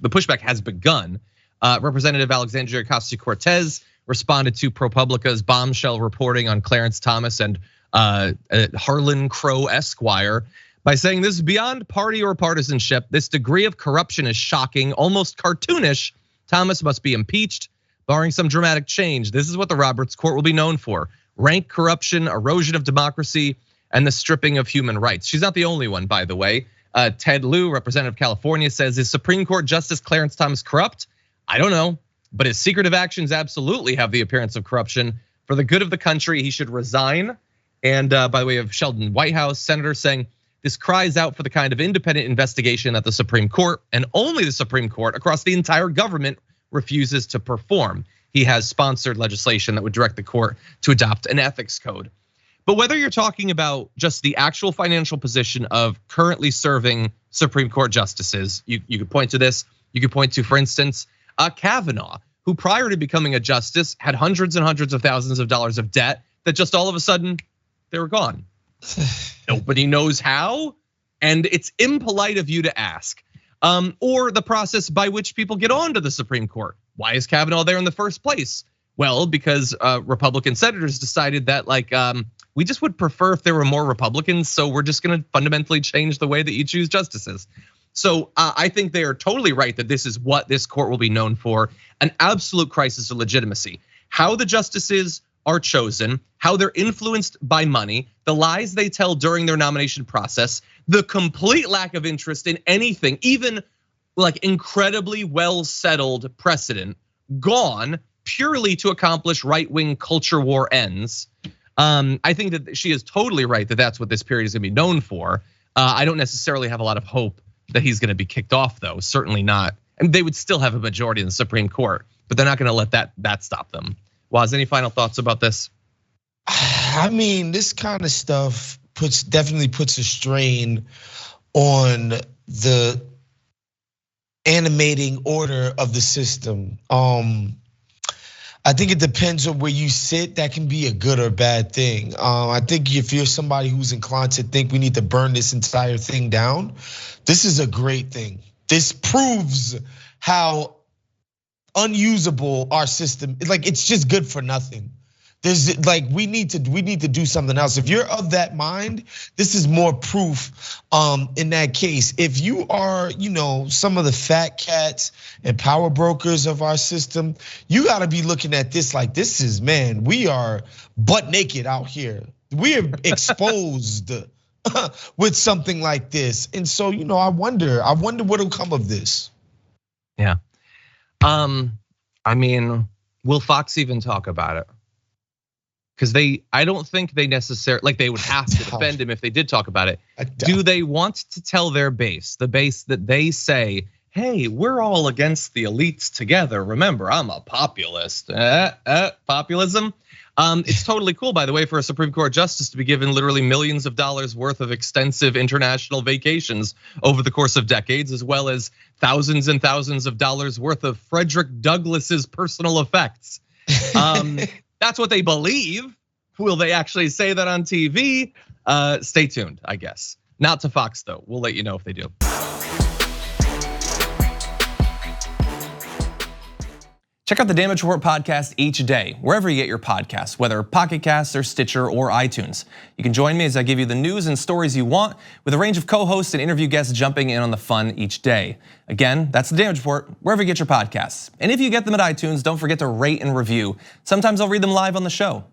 the pushback has begun. Representative Alexandria Ocasio-Cortez responded to ProPublica's bombshell reporting on Clarence Thomas and Harlan Crow Esquire by saying this is beyond party or partisanship. This degree of corruption is shocking, almost cartoonish. Thomas must be impeached, barring some dramatic change. This is what the Roberts Court will be known for: rank corruption, erosion of democracy, and the stripping of human rights. She's not the only one, by the way. Ted Lieu, representative of California, says, is Supreme Court Justice Clarence Thomas corrupt? I don't know, but his secretive actions absolutely have the appearance of corruption. For the good of the country, he should resign. And by the way of Sheldon Whitehouse, senator, saying this cries out for the kind of independent investigation that the Supreme Court, and only the Supreme Court across the entire government, refuses to perform. He has sponsored legislation that would direct the court to adopt an ethics code. But whether you're talking about just the actual financial position of currently serving Supreme Court justices, you could point to this. You could point to, for instance, Kavanaugh, who prior to becoming a justice had hundreds and hundreds of thousands of dollars of debt that just all of a sudden they were gone. Nobody knows how, and it's impolite of you to ask. Or the process by which people get onto the Supreme Court. Why is Kavanaugh there in the first place? Well, because Republican senators decided that we just would prefer if there were more Republicans, so we're just gonna fundamentally change the way that you choose justices. So I think they are totally right that this is what this court will be known for: an absolute crisis of legitimacy. How the justices are chosen, how they're influenced by money, the lies they tell during their nomination process, the complete lack of interest in anything, even like incredibly well settled precedent, gone purely to accomplish right-wing culture war ends. I think that she is totally right that that's what this period is gonna be known for. I don't necessarily have a lot of hope that he's gonna be kicked off, though, certainly not. And they would still have a majority in the Supreme Court, but they're not gonna let that stop them. Waz, any final thoughts about this? I mean, this kind of stuff definitely puts a strain on the animating order of the system. I think it depends on where you sit. That can be a good or bad thing. I think if you're somebody who's inclined to think we need to burn this entire thing down, this is a great thing. This proves how unusable our system, like it's just good for nothing. There's like we need to do something else. If you're of that mind, this is more proof in that case. If you are, some of the fat cats and power brokers of our system, you got to be looking at this like this is, man, we are butt naked out here. We are exposed with something like this. And so, I wonder what'll come of this. Yeah. I mean, will Fox even talk about it? Because I don't think they necessarily, like they would have to defend him if they did talk about it. Do they want to tell their base, the base that they say, hey, we're all against the elites together. Remember, I'm a populist. Populism. It's totally cool, by the way, for a Supreme Court justice to be given literally millions of dollars worth of extensive international vacations over the course of decades, as well as thousands and thousands of dollars worth of Frederick Douglass's personal effects. That's what they believe. Will they actually say that on TV? Stay tuned, I guess. Not to Fox, though. We'll let you know if they do. Check out the Damage Report podcast each day, wherever you get your podcasts, whether Pocket Casts or Stitcher or iTunes. You can join me as I give you the news and stories you want, with a range of co-hosts and interview guests jumping in on the fun each day. Again, that's the Damage Report, wherever you get your podcasts. And if you get them at iTunes, don't forget to rate and review. Sometimes I'll read them live on the show.